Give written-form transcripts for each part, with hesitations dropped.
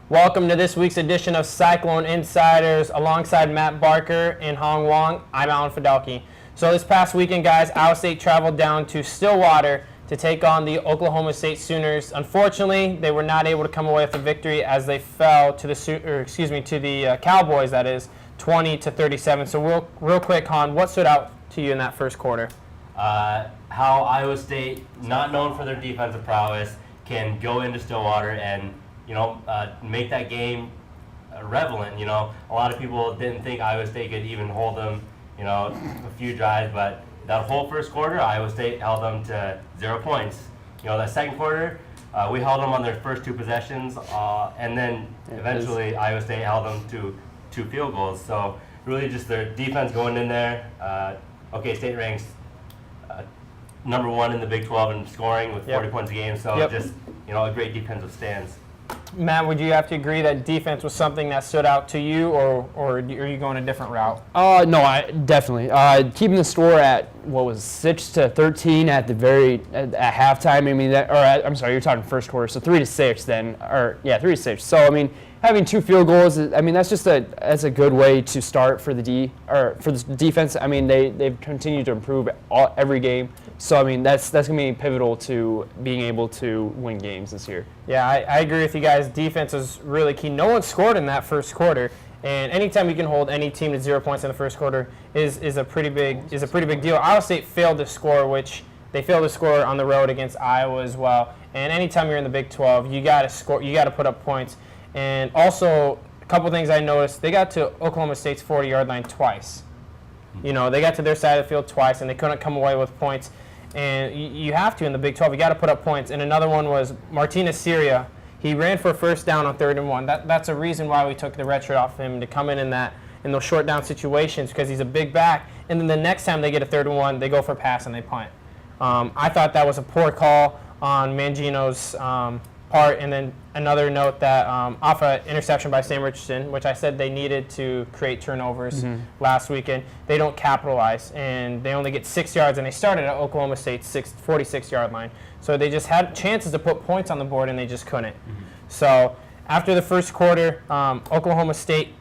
Welcome to this week's edition of Cyclone InCYders. Alongside Matt Barker and Hawn Wong, I'm Alan Fiddelke. So this past weekend, guys, Iowa State traveled down to Stillwater to take on the Oklahoma State Sooners. Unfortunately, they were not able to come away with a victory as they fell to the Cowboys. That is 20-37. So real quick, Hawn, what stood out to you in that first quarter? How Iowa State, not known for their defensive prowess, can go into Stillwater and make that game relevant. A lot of people didn't think Iowa State could even hold them, a few drives, but that whole first quarter, Iowa State held them to 0 points. That second quarter, we held them on their first two possessions, and then eventually Iowa State held them to 2 field goals. So really just their defense going in there. OK State ranks number 1 in the Big 12 in scoring with 40 points a game. So just, a great defensive stance. Matt, would you have to agree that defense was something that stood out to you, or are you going a different route? No, I definitely keeping the score at 6-13 at halftime. I mean, I'm sorry, you're talking first quarter, so 3-6 then, 3-6. So I mean, having 2 field goals, that's a good way to start for the defense. I mean, they've continued to improve every game. So I mean, that's going to be pivotal to being able to win games this year. Yeah, I agree with you guys. Defense is really key. No one scored in that first quarter, and anytime you can hold any team to 0 points in the first quarter is a pretty big deal. Iowa State failed to score, which they failed to score on the road against Iowa as well. And anytime you're in the Big 12, you got to score. You got to put up points. And also, a couple things I noticed: they got to Oklahoma State's 40-yard line twice. They got to their side of the field twice, and they couldn't come away with points. And you have to in the Big 12. You got to put up points. And another one was Martinez Syria. He ran for a first down on 3rd and 1. That's a reason why we took the red shirt off him, to come in those short down situations, because he's a big back. And then the next time they get a 3rd and 1, they go for a pass and they punt. I thought that was a poor call on Mangino's part. And then another note that off an interception by Sam Richardson, which I said they needed to create turnovers last weekend, they don't capitalize, and they only get 6 yards, and they started at Oklahoma State's 46-yard line. So they just had chances to put points on the board, and they just couldn't. So after the first quarter, Oklahoma State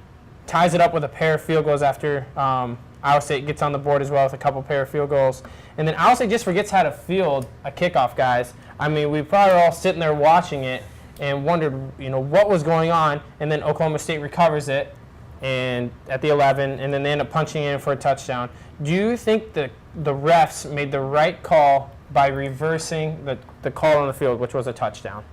ties it up with a pair of field goals after Iowa State gets on the board as well with a couple pair of field goals. And then Iowa State just forgets how to field a kickoff, guys. I mean, we probably were all sitting there watching it and wondered, what was going on. And then Oklahoma State recovers it and at the 11, and then they end up punching in for a touchdown. Do you think the refs made the right call by reversing the call on the field, which was a touchdown?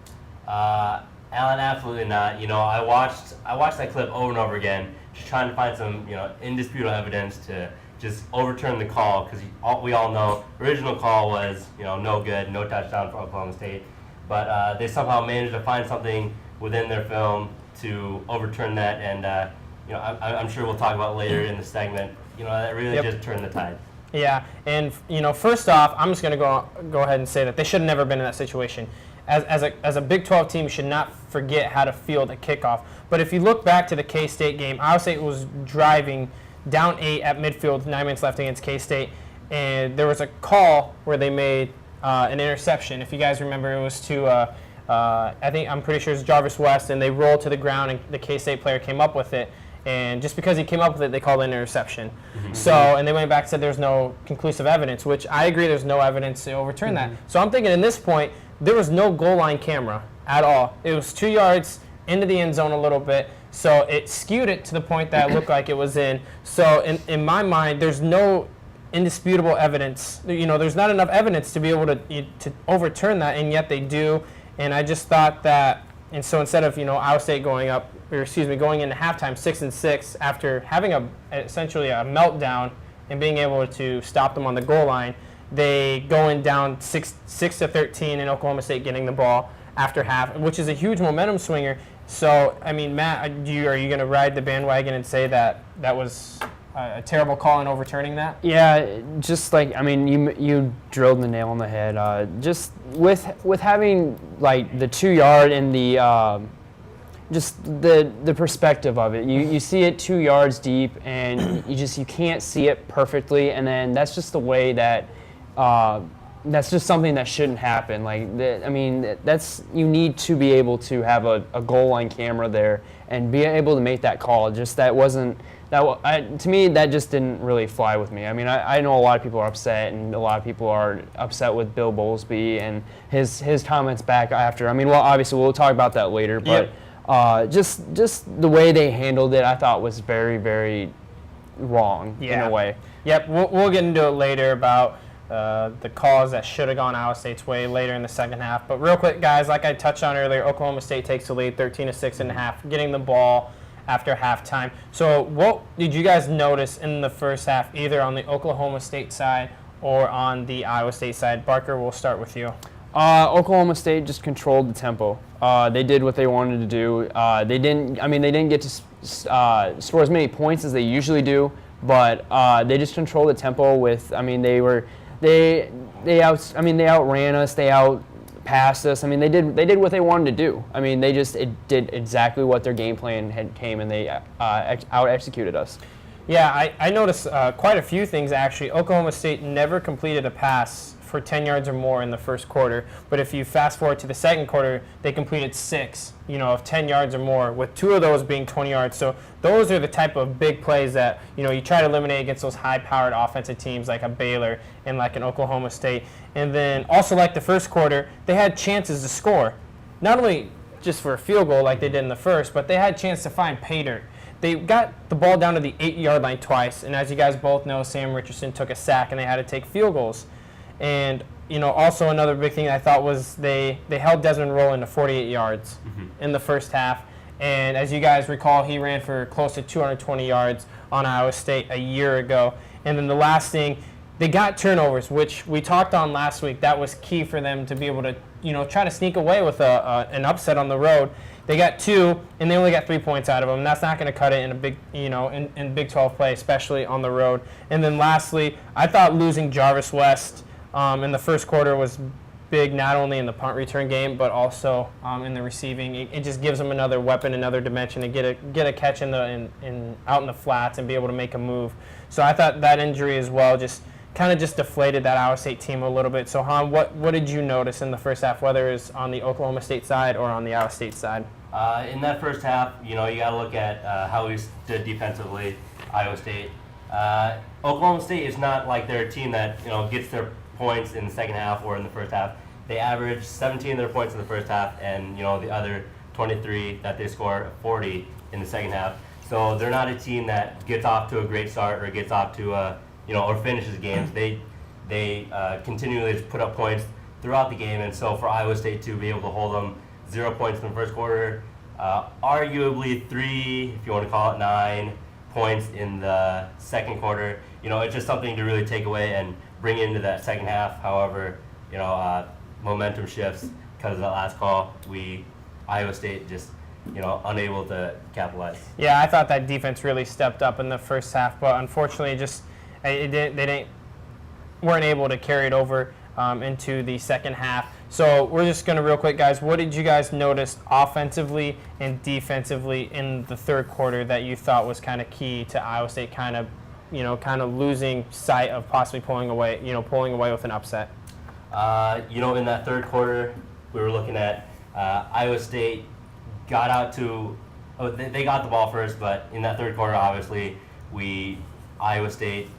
Alan, absolutely not. I watched that clip over and over again, just trying to find some, indisputable evidence to just overturn the call, because we all know the original call was, no good, no touchdown for Oklahoma State. But they somehow managed to find something within their film to overturn that, and I'm sure we'll talk about later in the segment. That really just turned the tide. Yeah, and first off, I'm just going to go ahead and say that they should have never been in that situation. As a Big 12 team, you should not forget how to field a kickoff. But if you look back to the K-State game, Iowa State was driving down 8 at midfield, 9 minutes left against K-State, and there was a call where they made an interception. If you guys remember, it was to I'm pretty sure it's Jarvis West, and they rolled to the ground, and the K-State player came up with it. And just because he came up with it, they called it an interception. So, and they went back and said there's no conclusive evidence, which I agree there's no evidence to overturn that. So I'm thinking, in this point, there was no goal line camera at all. It was 2 yards into the end zone a little bit, so it skewed it to the point that it looked like it was in. So in my mind, there's no indisputable evidence. There's not enough evidence to be able to overturn that, and yet they do. And I just thought that, and so instead of Iowa State going into halftime 6-6 after having essentially a meltdown and being able to stop them on the goal line, they go in down 6-13, and Oklahoma State getting the ball after half, which is a huge momentum swinger. So, I mean, Matt, are you going to ride the bandwagon and say that was a terrible call in overturning that? Yeah, just you drilled the nail on the head. Just with having the 2 yard and the just the perspective of it. You see it 2 yards deep, and you can't see it perfectly, and then that's just the way that that's just something that shouldn't happen. I mean, you need to be able to have a goal line camera there and be able to make that call. Just to me, that just didn't really fly with me. I mean, I know a lot of people are upset, and a lot of people are upset with Bill Bowlesby and his comments back after. I mean, well, obviously we'll talk about that later, but just the way they handled it, I thought was very, very wrong in a way. Yep, we'll get into it later about the calls that should have gone Iowa State's way later in the second half. But real quick, guys, like I touched on earlier, Oklahoma State takes the lead 13-6.5, getting the ball after halftime. So what did you guys notice in the first half, either on the Oklahoma State side or on the Iowa State side? Barker, we'll start with you. Oklahoma State just controlled the tempo. They did what they wanted to do. They didn't get to score as many points as they usually do, but they just controlled the tempo with. They outran us. They outpassed us. I mean, they did what they wanted to do. I mean, they did exactly what their game plan came, and they out executed us. Yeah, I noticed quite a few things actually. Oklahoma State never completed a pass for 10 yards or more in the first quarter, but if you fast forward to the second quarter, they completed 6, of 10 yards or more, with 2 of those being 20 yards. So those are the type of big plays that, you try to eliminate against those high-powered offensive teams like a Baylor and like an Oklahoma State. And then also like the first quarter, they had chances to score, not only just for a field goal like they did in the first, but they had a chance to find pay dirt. They got the ball down to the 8-yard line twice, and as you guys both know, Sam Richardson took a sack and they had to take field goals. And, also another big thing I thought was they held Desmond Roland to 48 yards in the first half. And as you guys recall, he ran for close to 220 yards on Iowa State a year ago. And then the last thing, they got turnovers, which we talked on last week. That was key for them to be able to, try to sneak away with an upset on the road. They got 2, and they only got 3 points out of them. And that's not going to cut it in a big, in Big 12 play, especially on the road. And then lastly, I thought losing Jarvis West in the first quarter was big, not only in the punt return game, but also in the receiving. It just gives them another weapon, another dimension to get a catch out in the flats and be able to make a move. So I thought that injury as well just kind of just deflated that Iowa State team a little bit. So Hawn, what did you notice in the first half, whether it's on the Oklahoma State side or on the Iowa State side? In that first half, you got to look at how we stood defensively. Iowa State, Oklahoma State is not like they're a team that gets their points in the second half or in the first half. They averaged 17 of their points in the first half, and the other 23 that they score 40 in the second half. So they're not a team that gets off to a great start or gets off to or finishes games. They continually just put up points throughout the game, and so for Iowa State to be able to hold them 0 points in the first quarter, arguably 3, if you want to call it 9 points in the second quarter, it's just something to really take away and bring into that second half. However, momentum shifts because of that last call. Iowa State just, unable to capitalize. Yeah, I thought that defense really stepped up in the first half, but unfortunately, weren't able to carry it over into the second half. So we're just going to real quick, guys. What did you guys notice offensively and defensively in the third quarter that you thought was kind of key to Iowa State kind of losing sight of possibly pulling away with an upset? In that third quarter, we were looking at Iowa State got out to, they got the ball first, but in that third quarter, obviously, Iowa State,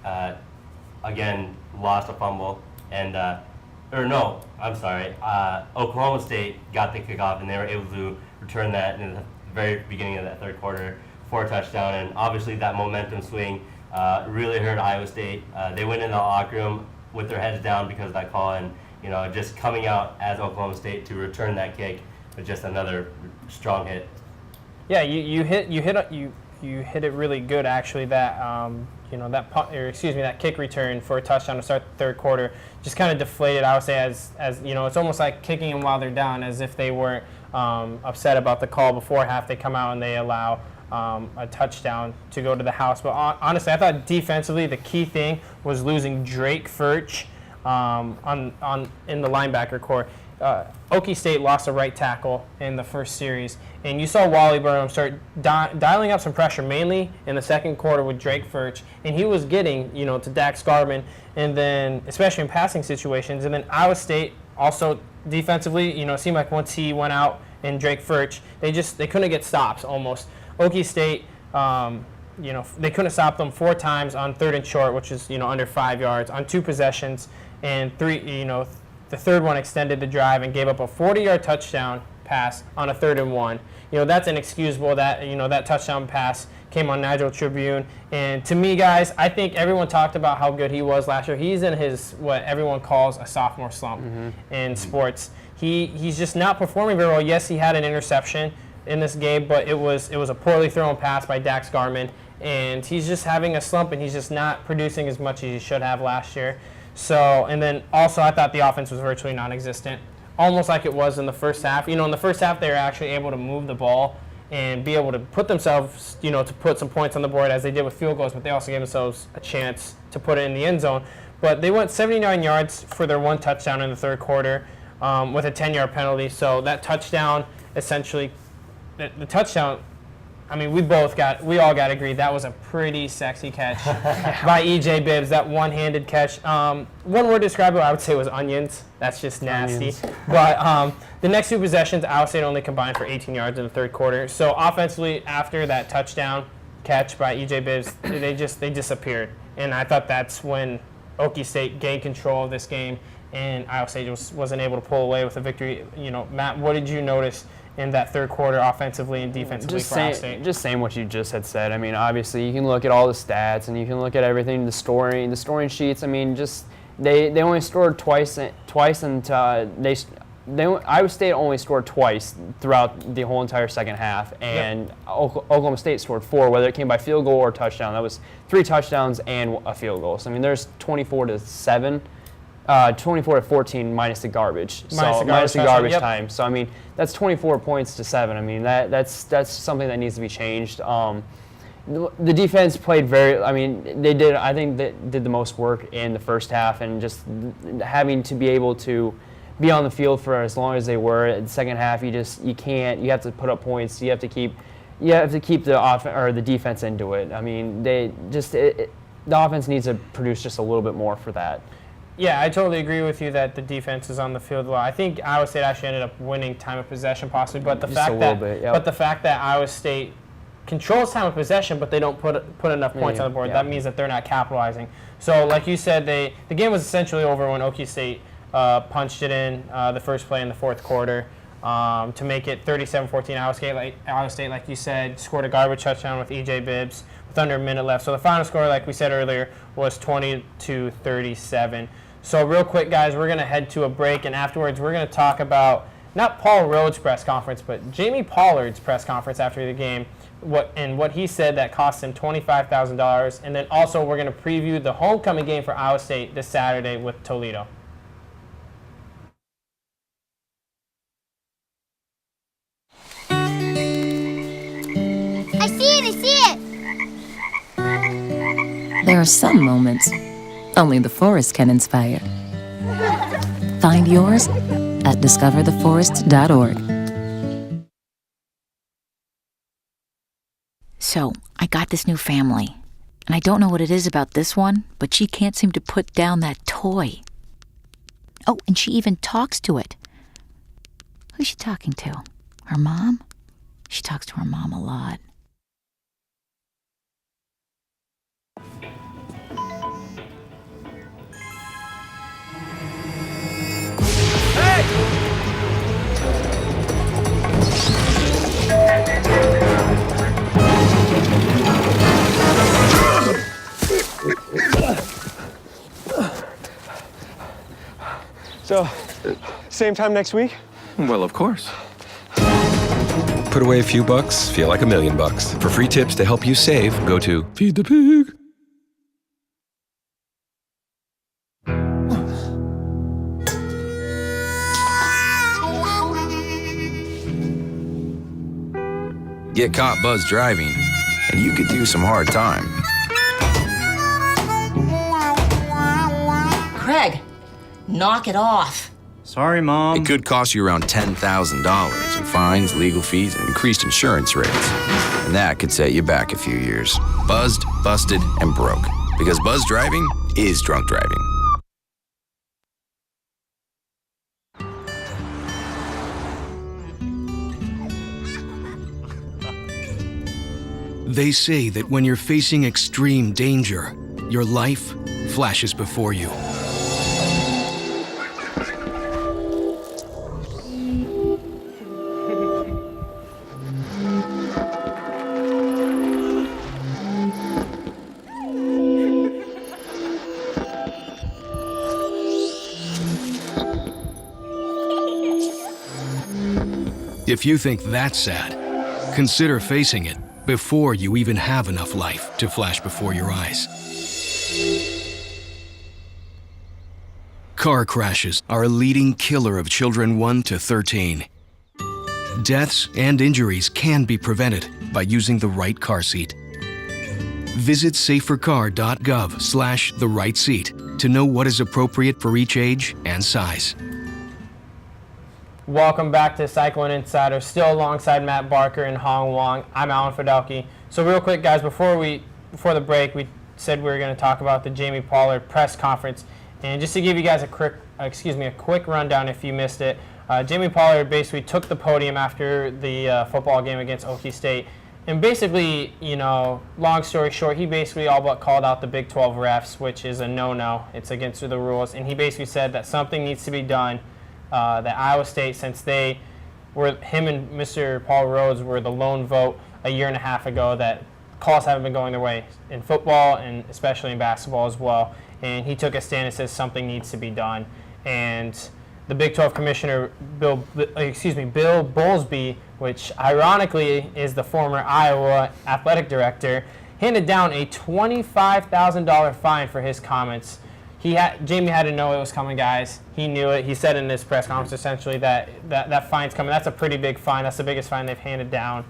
again, lost a fumble, and, Oklahoma State got the kickoff, and they were able to return that in the very beginning of that third quarter for a touchdown, and obviously that momentum swing really hurt Iowa State. They went in the locker room with their heads down because of that call, and just coming out as Oklahoma State to return that kick was just another strong hit. Yeah, you hit it really good actually. That that kick return for a touchdown to start the third quarter just kind of deflated. I would say as it's almost like kicking them while they're down, as if they weren't upset about the call before half. They come out and they allow a touchdown to go to the house. But honestly, I thought defensively the key thing was losing Drake Furch in the linebacker core. Okie State lost a right tackle in the first series, and you saw Wally Burnham start dialing up some pressure, mainly in the second quarter with Drake Furch, and he was getting, to Dax Garman, and then especially in passing situations. And then Iowa State also defensively, it seemed like once he went out and Drake Furch, they couldn't get stops almost. Okie State, they couldn't stop them 4 times on 3rd and short, which is under 5 yards on 2 possessions, and 3, the third one extended the drive and gave up a 40-yard touchdown pass on a 3rd and 1. That's inexcusable. That touchdown pass came on Nigel Tribune. And to me, guys, I think everyone talked about how good he was last year. He's in his, what everyone calls a sophomore slump in sports. He's just not performing very well. Yes, he had an interception in this game, but it was a poorly thrown pass by Dax Garman. And he's just having a slump, and he's just not producing as much as he should have last year. So, and then also I thought the offense was virtually non-existent, almost like it was in the first half. In the first half they were actually able to move the ball and be able to put themselves, to put some points on the board as they did with field goals, but they also gave themselves a chance to put it in the end zone. But they went 79 yards for their 1 touchdown in the third quarter with a 10-yard penalty. So that touchdown, essentially, the touchdown, we all got agreed that was a pretty sexy catch by E.J. Bibbs, that one-handed catch. One word to describe it, I would say, was onions. That's just nasty. Onions. But the next 2 possessions, Iowa State only combined for 18 yards in the third quarter. So offensively, after that touchdown catch by E.J. Bibbs, they disappeared. And I thought that's when Okie State gained control of this game, and Iowa State wasn't able to pull away with a victory. Matt, what did you notice in that third quarter offensively and defensively for Iowa State? Just saying what you just had said. Obviously you can look at all the stats and you can look at everything, the scoring sheets. They only scored twice, and Iowa State only scored twice throughout the whole entire second half, and Oklahoma State scored 4, whether it came by field goal or touchdown. That was 3 touchdowns and a field goal. So there's 24-7. 24-14 minus the garbage. Minus the garbage time. So that's 24 points to 7. That's something that needs to be changed. The defense played they did. I think they did the most work in the first half, and just having to be able to be on the field for as long as they were. In the second half, you have to put up points. You have to keep the defense into it. The offense needs to produce just a little bit more for that. Yeah, I totally agree with you that the defense is on the field a lot. I think Iowa State actually ended up winning time of possession possibly, but the fact that Iowa State controls time of possession, but they don't put enough points on the board, that means that they're not capitalizing. So, like you said, the game was essentially over when Okie State punched it in the first play in the fourth quarter to make it 37-14. Iowa State, like you said, scored a garbage touchdown with E.J. Bibbs with under a minute left. So the final score, like we said earlier, was 20-37. So real quick, guys, we're going to head to a break, and afterwards we're going to talk about not Paul Rhodes' press conference, but Jamie Pollard's press conference after the game, what he said that cost him $25,000. And then also we're going to preview the homecoming game for Iowa State this Saturday with Toledo. I see it! There are some moments only the forest can inspire. Find yours at discovertheforest.org. So, I got this new family, and I don't know what it is about this one, but she can't seem to put down that toy. Oh, and she even talks to it. Who's she talking to? Her mom? She talks to her mom a lot. So, same time next week? Well, of course. Put away a few bucks, feel like $1 million. For free tips to help you save, go to Feed the Pig. Get caught buzz driving, and you could do some hard time. Craig, knock it off. Sorry, Mom. It could cost you around $10,000 in fines, legal fees, and increased insurance rates. And that could set you back a few years. Buzzed, busted, and broke. Because buzz driving is drunk driving. They say that when you're facing extreme danger, your life flashes before you. If you think that's sad, consider facing it before you even have enough life to flash before your eyes. Car crashes are a leading killer of children 1 to 13. Deaths and injuries can be prevented by using the right car seat. Visit safercar.gov/the-right-seat to know what is appropriate for each age and size. Welcome back to Cycling Insider, still alongside Matt Barker and Hawn Wong. I'm Alan Fiddelke. So real quick, guys, before the break, we said we were going to talk about the Jamie Pollard press conference. And just to give you guys a quick rundown if you missed it, Jamie Pollard basically took the podium after the football game against Okie State. And basically, long story short, he basically all but called out the Big 12 refs, which is a no-no. It's against the rules. And he basically said that something needs to be done. That Iowa State, since him and Mr. Paul Rhodes were the lone vote a year and a half ago, that calls haven't been going their way in football and especially in basketball as well. And he took a stand and says something needs to be done. And the Big 12 commissioner, Bill Bowlesby, which ironically is the former Iowa athletic director, handed down a $25,000 fine for his comments. Jamie had to know it was coming, guys. He knew it. He said in this press conference essentially that fine's coming. That's a pretty big fine. That's the biggest fine they've handed down.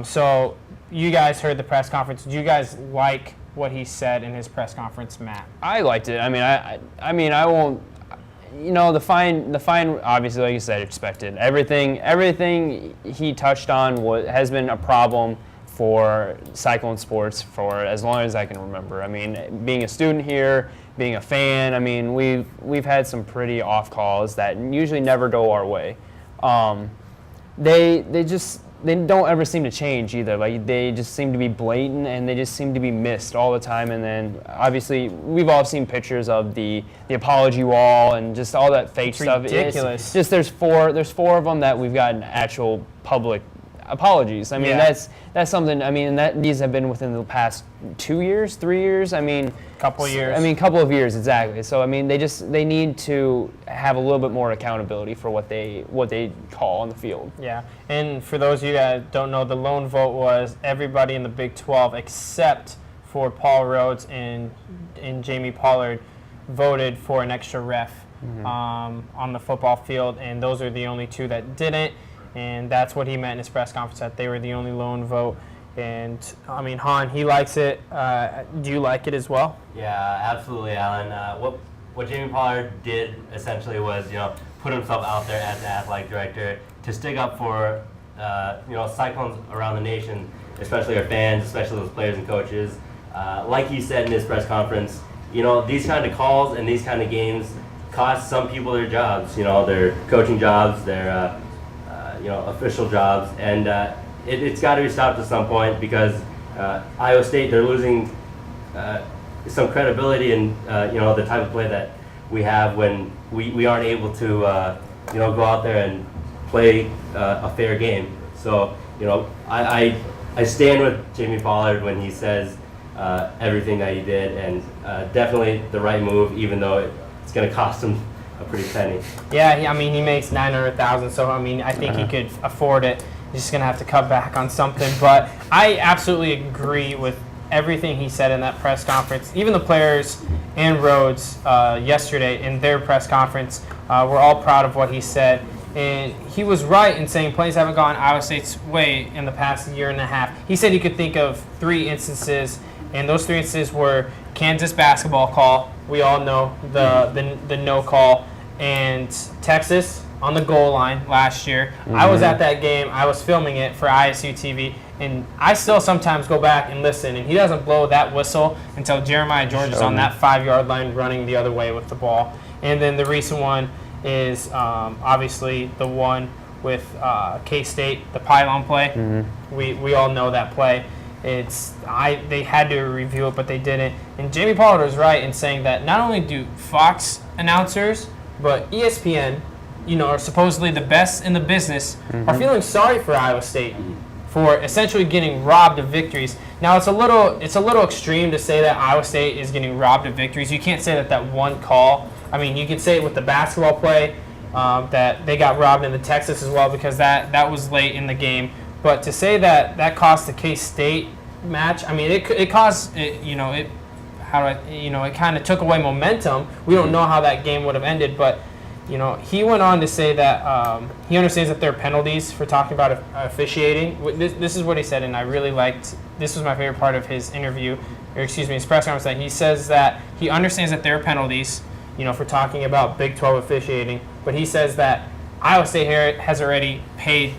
So you guys heard the press conference. Did you guys like what he said in his press conference, Matt? I liked it. I mean, I won't. The fine. Obviously, like you said, expected. Everything he touched on has been a problem for cycling sports for as long as I can remember. I mean, being a student here, being a fan, I mean, we've had some pretty off calls that usually never go our way. They don't ever seem to change either. Like, they just seem to be blatant and they just seem to be missed all the time. And then obviously we've all seen pictures of the apology wall and just all that fake stuff. Ridiculous. It's just there's four of them that we've gotten actual public apologies. I mean, that's something. I mean, these have been within the past 2 years, 3 years. I mean, couple of years. I mean, couple of years exactly. So I mean, they need to have a little bit more accountability for what they call on the field. Yeah, and for those of you that don't know, the lone vote was everybody in the Big 12 except for Paul Rhodes and Jamie Pollard voted for an extra ref on the football field, and those are the only two that didn't. And that's what he meant in his press conference, that they were the only lone vote. And, I mean, Hawn, he likes it. Do you like it as well? Yeah, absolutely, Alan. What Jamie Pollard did essentially was, put himself out there as the athletic director to stick up for, cyclones around the nation, especially our fans, especially those players and coaches. Like he said in his press conference, these kind of calls and these kind of games cost some people their jobs, their coaching jobs, their official jobs, and it's got to be stopped at some point because Iowa State, they're losing some credibility in the type of play that we have when we aren't able to go out there and play a fair game. So I stand with Jamie Pollard when he says everything that he did, and definitely the right move, even though it's going to cost him a pretty penny. Yeah, he makes $900,000, so I think he could afford it. He's just gonna have to cut back on something. But I absolutely agree with everything he said in that press conference. Even the players and Rhodes yesterday in their press conference were all proud of what he said. And he was right in saying plays haven't gone Iowa State's way in the past year and a half. He said he could think of 3 instances, and those 3 instances were Kansas basketball call. We all know the no call. and Texas on the goal line last year. I was at that game. I was filming it for ISU TV, and I still sometimes go back and listen, and he doesn't blow that whistle until Jeremiah George is on that 5-yard line running the other way with the ball. And then the recent one is obviously the one with K-State, the pylon play. We all know that play. They had to review it, but they didn't. And Jamie Pollard was right in saying that not only do Fox announcers, but ESPN, are supposedly the best in the business, are feeling sorry for Iowa State for essentially getting robbed of victories. Now it's a little extreme to say that Iowa State is getting robbed of victories. You can't say that one call. I mean, you can say it with the basketball play that they got robbed in the Texas as well, because that was late in the game. But to say that cost the K-State match, I mean, it caused it kind of took away momentum. We don't know how that game would have ended, but he went on to say that he understands that there are penalties for talking about officiating. This is what he said, and I really liked. This was my favorite part of his interview, his press conference. That he says that he understands that there are penalties, for talking about Big 12 officiating, but he says that Iowa State here has already paid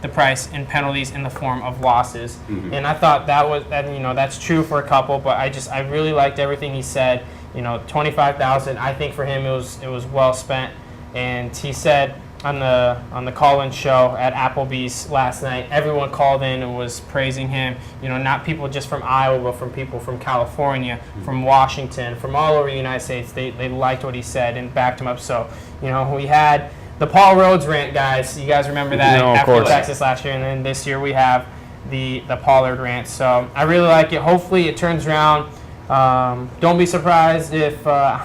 the price in penalties in the form of losses. And I thought that's true for a couple, but I really liked everything he said. $25,000. I think for him it was well spent. And he said on the call-in show at Applebee's last night, everyone called in and was praising him. Not people just from Iowa, but from people from California, from Washington, from all over the United States. They liked what he said and backed him up. So we had the Paul Rhodes rant, guys. You guys remember that after Texas last year, and then this year we have the Pollard rant. So I really like it. Hopefully it turns around. Don't be surprised if the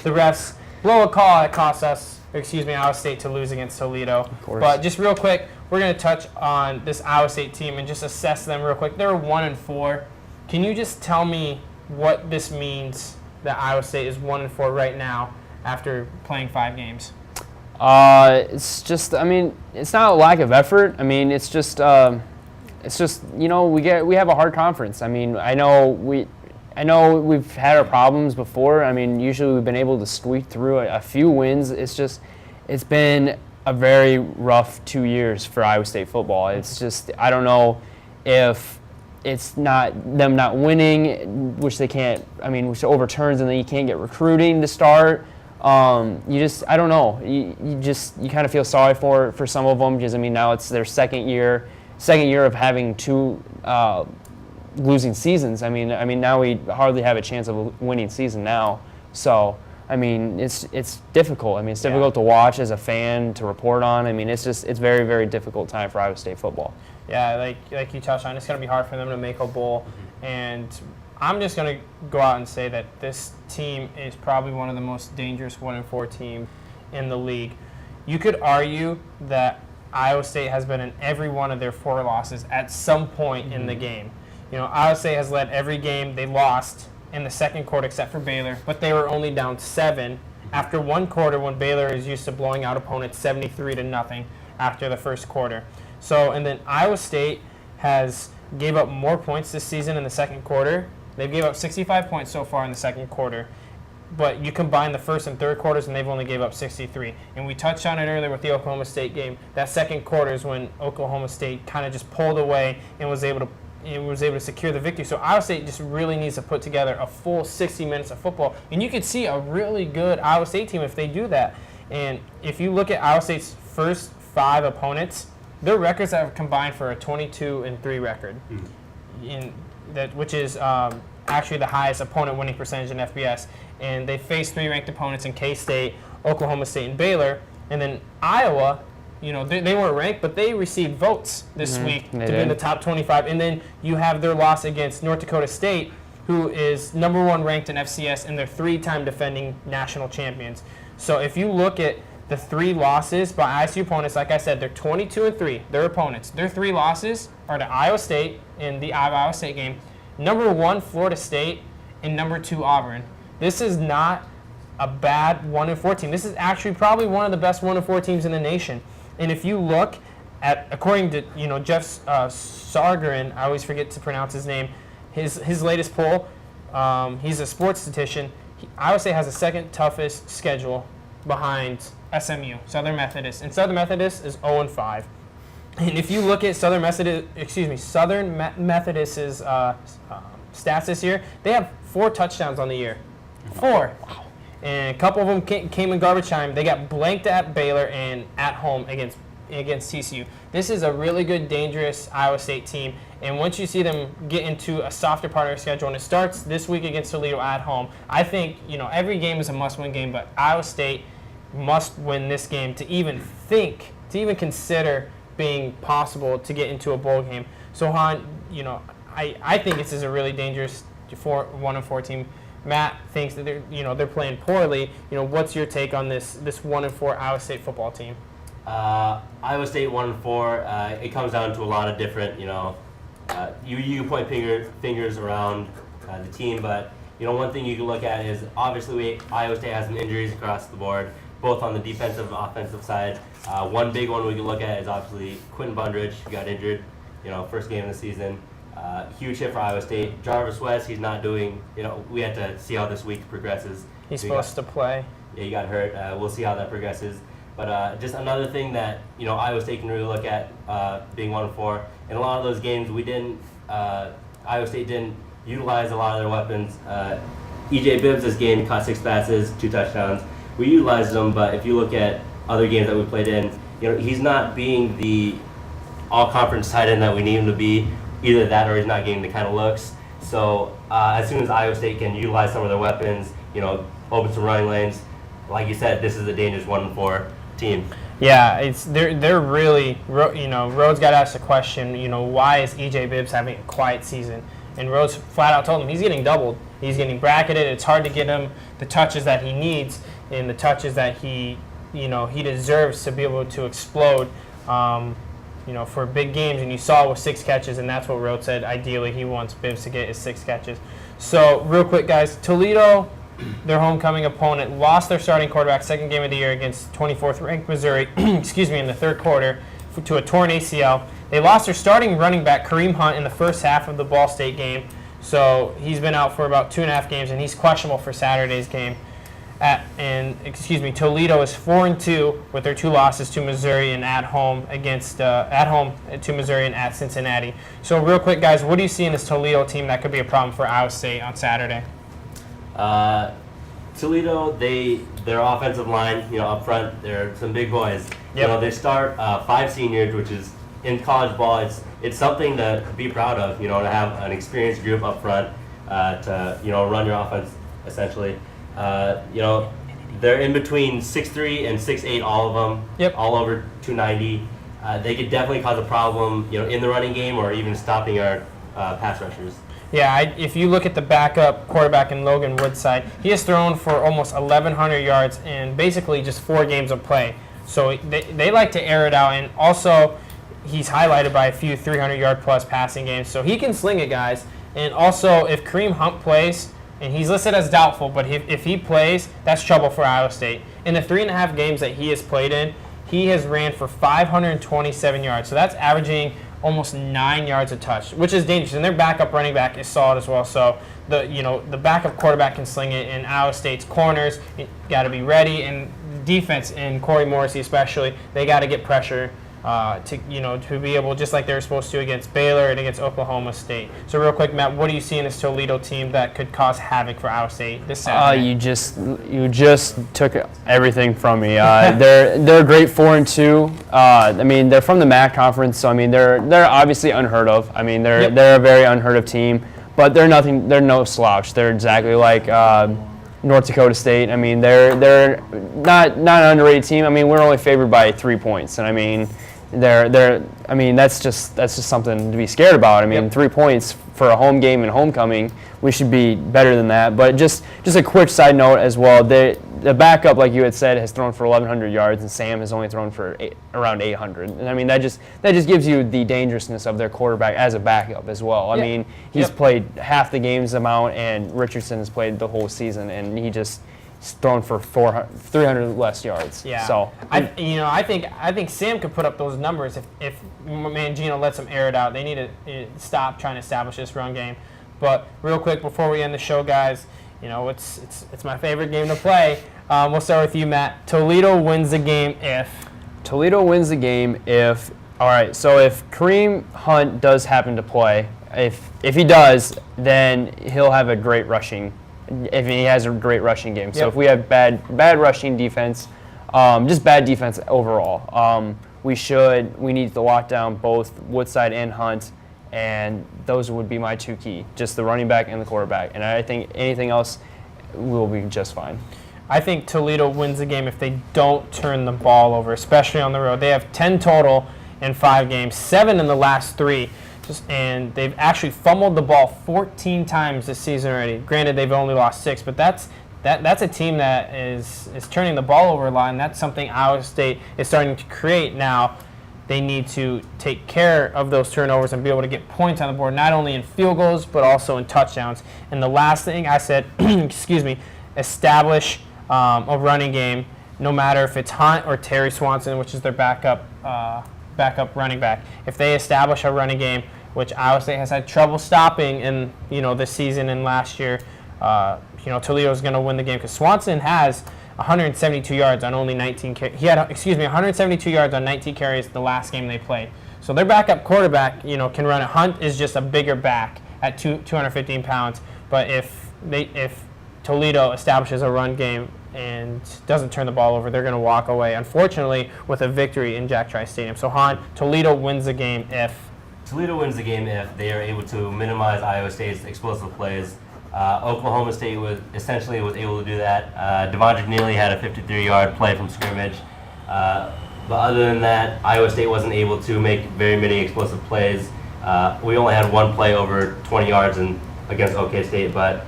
refs blow a call that costs us, Iowa State to lose against Toledo. But just real quick, we're going to touch on this Iowa State team and just assess them real quick. They're 1-4. Can you just tell me what this means that Iowa State is 1-4 right now after playing 5 games? It's just, it's not a lack of effort. It's just we have a hard conference. I know we've had our problems before. Usually we've been able to squeak through a few wins. It's been a very rough 2 years for Iowa State football. It's just, I don't know if it's not them not winning, which they can't, which overturns, and then you can't get recruiting to start. I don't know. You kind of feel sorry for some of them, because now it's their second year of having 2 losing seasons. Now we hardly have a chance of a winning season now. So it's difficult. It's difficult to watch as a fan, to report on. It's very, very difficult time for Iowa State football. Yeah, like you touched on, it's going to be hard for them to make a bowl. And I'm just going to go out and say that this team is probably one of the most dangerous 1-4 teams in the league. You could argue that Iowa State has been in every one of their 4 losses at some point in the game. Iowa State has led every game. They lost in the second quarter except for Baylor, but they were only down 7 after 1 quarter, when Baylor is used to blowing out opponents 73-0 after the first quarter. So, and then Iowa State has gave up more points this season in the second quarter. They gave up 65 points so far in the second quarter. But you combine the first and third quarters, and they've only gave up 63. And we touched on it earlier with the Oklahoma State game. That second quarter is when Oklahoma State kind of just pulled away and was able to secure the victory. So Iowa State just really needs to put together a full 60 minutes of football. And you could see a really good Iowa State team if they do that. And if you look at Iowa State's first 5 opponents, their records have combined for a 22-3 record, which is actually the highest opponent winning percentage in FBS. And they faced 3 ranked opponents in K-State, Oklahoma State, and Baylor. And then Iowa, they weren't ranked, but they received votes this week to be in the top 25. And then you have their loss against North Dakota State, who is #1 ranked in FCS, and they're 3-time defending national champions. So if you look at the 3 losses by ISU opponents, like I said, they're 22-3. Their opponents. Their 3 losses are to Iowa State in the Iowa State game, #1 Florida State, and #2 Auburn. This is not a bad 1-4 team. This is actually probably one of the best 1-4 teams in the nation. And if you look at, according to Jeff Sargerin, I always forget to pronounce his name, his latest poll, he's a sports statistician. Iowa State has the 2nd toughest schedule behind SMU, Southern Methodist, and Southern Methodist is 0-5. And if you look at Southern Methodist's stats this year, they have 4 touchdowns on the year. 4. And a couple of them came in garbage time. They got blanked at Baylor and at home against TCU. This is a really good, dangerous Iowa State team. And once you see them get into a softer part of their schedule, and it starts this week against Toledo at home, I think, every game is a must-win game, but Iowa State must win this game to even consider being possible to get into a bowl game. So, Hawn, I think this is a really dangerous 1-4 team. Matt thinks that they're playing poorly. What's your take on this 1-4 Iowa State football team? Iowa State 1-4. It comes down to a lot of different, you point fingers around the team, but one thing you can look at is obviously Iowa State has some injuries across the board, both on the defensive and offensive side. One big one we can look at is obviously Quentin Bundridge, who got injured, first game of the season. Huge hit for Iowa State. Jarvis West, he's not doing, we have to see how this week progresses. He's supposed to play. Yeah, he got hurt. We'll see how that progresses. But just another thing that, Iowa State can really look at being 1-4. In a lot of those games, Iowa State didn't utilize a lot of their weapons. E.J. Bibbs this game caught 6 passes, 2 touchdowns. We utilized them, but if you look at other games that we played in, he's not being the all-conference tight end that we need him to be. Either that or he's not getting the kind of looks. So as soon as Iowa State can utilize some of their weapons, open some running lanes, like you said, this is a dangerous 1-4 team. Yeah, they're really, Rhodes got asked the question, why is E.J. Bibbs having a quiet season? And Rhodes flat out told him he's getting doubled. He's getting bracketed. It's hard to get him the touches that he needs and the touches that he deserves to be able to explode, for big games. And you saw it with 6 catches, and that's what Rhodes said. Ideally, he wants Bibbs to get his 6 catches. So, real quick, guys, Toledo, their homecoming opponent, lost their starting quarterback, second game of the year against 24th-ranked Missouri, in the third quarter to a torn ACL. They lost their starting running back, Kareem Hunt, in the first half of the Ball State game. So he's been out for about 2.5 games, and he's questionable for Saturday's game. Toledo is 4-2 with their 2 losses to Missouri and at home to Missouri and at Cincinnati. So real quick, guys, what do you see in this Toledo team that could be a problem for Iowa State on Saturday? Toledo, their offensive line, up front, they're some big boys. Yep. They start 5 seniors, which is in college ball. It's something to be proud of. To have an experienced group up front to run your offense essentially. They're in between 6'3" and 6'8", all of them. Yep. All over 290. They could definitely cause a problem, in the running game or even stopping our pass rushers. Yeah, if you look at the backup quarterback in Logan Woodside, he has thrown for almost 1,100 yards in basically just 4 games of play. So they like to air it out, and also he's highlighted by a few 300-yard-plus passing games. So he can sling it, guys. And also, if Kareem Hunt plays, and he's listed as doubtful, but if he plays, that's trouble for Iowa State. In the 3.5 games that he has played in, he has ran for 527 yards. So that's averaging almost 9 yards a touch, which is dangerous. And their backup running back is solid as well. So the backup quarterback can sling it, and Iowa State's corners got to be ready, and defense, and Corey Morrissey especially, they got to get pressure to be able, just like they were supposed to against Baylor and against Oklahoma State. So real quick, Matt, what do you see in this Toledo team that could cause havoc for Iowa State this Saturday? You just took everything from me. They're a great 4-2. They're from the MAC conference, so they're obviously unheard of. They're a very unheard of team, but they're no slouch. They're exactly like North Dakota State. They're not an underrated team. We're only favored by 3 points, and that's just something to be scared about. Yep. 3 points for a home game and homecoming, we should be better than that. But just a quick side note as well, the backup, like you had said, has thrown for 1,100 yards, and Sam has only thrown for around 800. And that just gives you the dangerousness of their quarterback as a backup as well. He's played half the game's amount, and Richardson has played the whole season, and he's thrown for 300 less yards. Yeah. So I think Sam could put up those numbers if Mangino lets him air it out. They need to stop trying to establish this run game. But real quick before we end the show, guys, it's my favorite game to play. We'll start with you, Matt. Toledo wins the game if. Toledo wins the game if. All right. So if Kareem Hunt does happen to play, if he does, then he'll have a great rushing. If he has a great rushing game. So if we have bad rushing defense, just bad defense overall, we need to lock down both Woodside and Hunt, and those would be my two key, just the running back and the quarterback. And I think anything else will be just fine. I think Toledo wins the game if they don't turn the ball over, especially on the road. They have 10 total in 5 games, 7 in the last 3. And they've actually fumbled the ball 14 times this season already. Granted, they've only lost 6, but that's a team that is turning the ball over a lot, and that's something Iowa State is starting to create now. They need to take care of those turnovers and be able to get points on the board, not only in field goals, but also in touchdowns. And the last thing I said, establish a running game, no matter if it's Hunt or Terry Swanson, which is their backup running back. If they establish a running game, which Iowa State has had trouble stopping in this season and last year, Toledo is going to win the game because Swanson has 172 yards on only 19 carries. He had 172 yards on 19 carries the last game they played. So their backup quarterback, can run it. Hunt is just a bigger back at 215 pounds. But if Toledo establishes a run game and doesn't turn the ball over, they're going to walk away, unfortunately, with a victory in Jack Trice Stadium. So Toledo wins the game if. Toledo wins the game if they are able to minimize Iowa State's explosive plays. Oklahoma State was able to do that. Devondre Neely had a 53-yard play from scrimmage. But other than that, Iowa State wasn't able to make very many explosive plays. We only had one play over 20 yards against OK State. But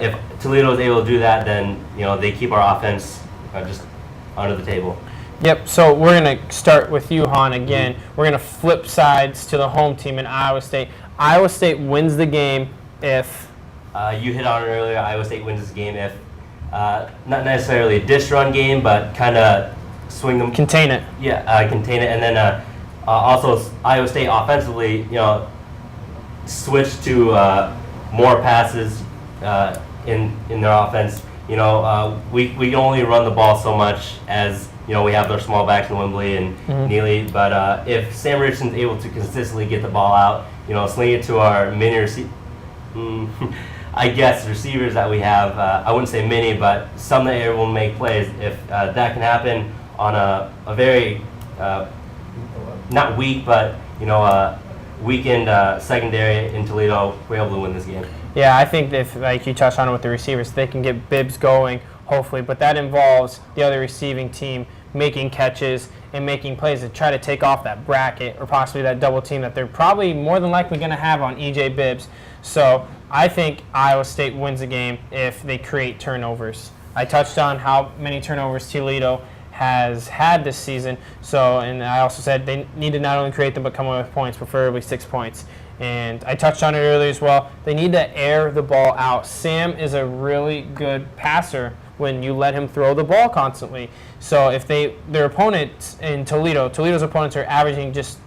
if Toledo is able to do that, then they keep our offense just under the table. Yep, so we're going to start with you, Hawn, again. We're going to flip sides to the home team in Iowa State. Iowa State wins the game if... you hit on it earlier, Iowa State wins this game if, not necessarily a dish run game, but kind of swing them. Contain it. Yeah, contain it. And then also Iowa State offensively, switch to more passes in their offense. We can only run the ball so much as we have their small backs in Wembley and Neely, but if Sam Richardson's able to consistently get the ball out, sling it to our mini receivers that we have. I wouldn't say many, but some that are able to make plays. If that can happen on a very not weak, but weakened secondary in Toledo, we're able to win this game. Yeah, I think if, like you touched on it with the receivers, they can get Bibbs going, hopefully, but that involves the other receiving team making catches and making plays to try to take off that bracket or possibly that double team that they're probably more than likely going to have on E.J. Bibbs. So I think Iowa State wins the game if they create turnovers. I touched on how many turnovers Toledo has had this season, and I also said they need to not only create them but come away with points, preferably 6 points. And I touched on it earlier as well. They need to air the ball out. Sam is a really good passer when you let him throw the ball constantly. So if their opponents in Toledo's opponents are averaging just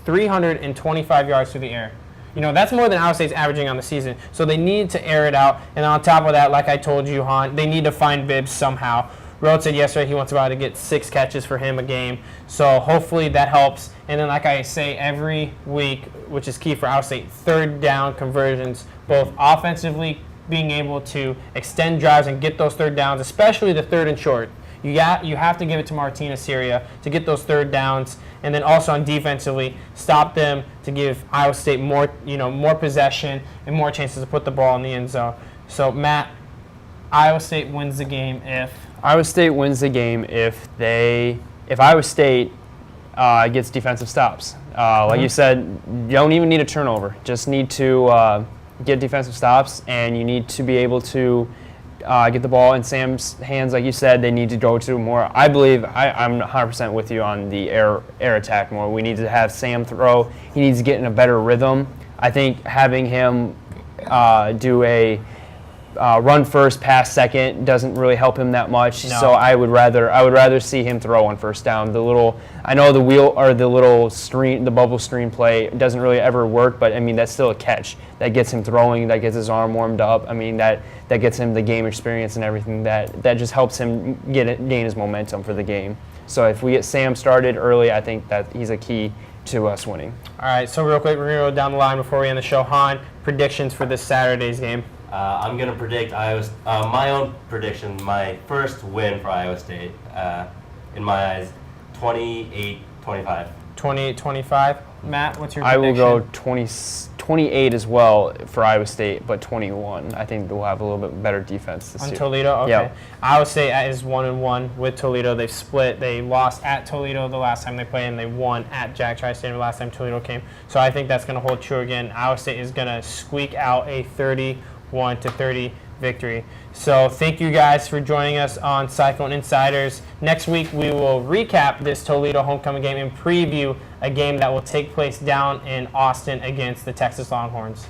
325 yards through the air. That's more than Iowa State's averaging on the season. So they need to air it out. And on top of that, like I told you, Hawn, they need to find Bibbs somehow. Rhodes said yesterday he wants about to get 6 catches for him a game. So hopefully that helps. And then like I say every week, which is key for Iowa State, third down conversions, both offensively being able to extend drives and get those third downs, especially the third and short. You have to give it to Martina Syria to get those third downs, and then also on defensively, stop them to give Iowa State more possession and more chances to put the ball in the end zone. So Matt, Iowa State wins the game if... Iowa State wins the game if Iowa State gets defensive stops. Like you said, you don't even need a turnover. Just need to get defensive stops, and you need to be able to get the ball in Sam's hands. Like you said, they need to go to more. I believe I'm 100% with you on the air attack more. We need to have Sam throw. He needs to get in a better rhythm. I think having him do a run first, pass second doesn't really help him that much. No. So I would rather see him throw on first down. I know the little screen, the bubble screen play doesn't really ever work, but I mean that's still a catch that gets him throwing, that gets his arm warmed up. I mean that gets him the game experience and everything. That just helps him gain his momentum for the game. So if we get Sam started early, I think that he's a key to us winning. All right, so real quick, we're going to go down the line before we end the show. Han, predictions for this Saturday's game? I'm going to predict my own prediction, my first win for Iowa State, in my eyes, 28-25. 28-25. Matt, what's your prediction? I will go 28 as well for Iowa State, but 21. I think we'll have a little bit better defense this year. On Toledo? Okay. Yep. Iowa State is 1-1 with Toledo. They've split. They lost at Toledo the last time they played, and they won at Jack Tri-State the last time Toledo came. So I think that's going to hold true again. Iowa State is going to squeak out a 31-30 victory. So thank you guys for joining us on Cyclone InCYders. Next week we will recap this Toledo homecoming game and preview a game that will take place down in Austin against the Texas Longhorns.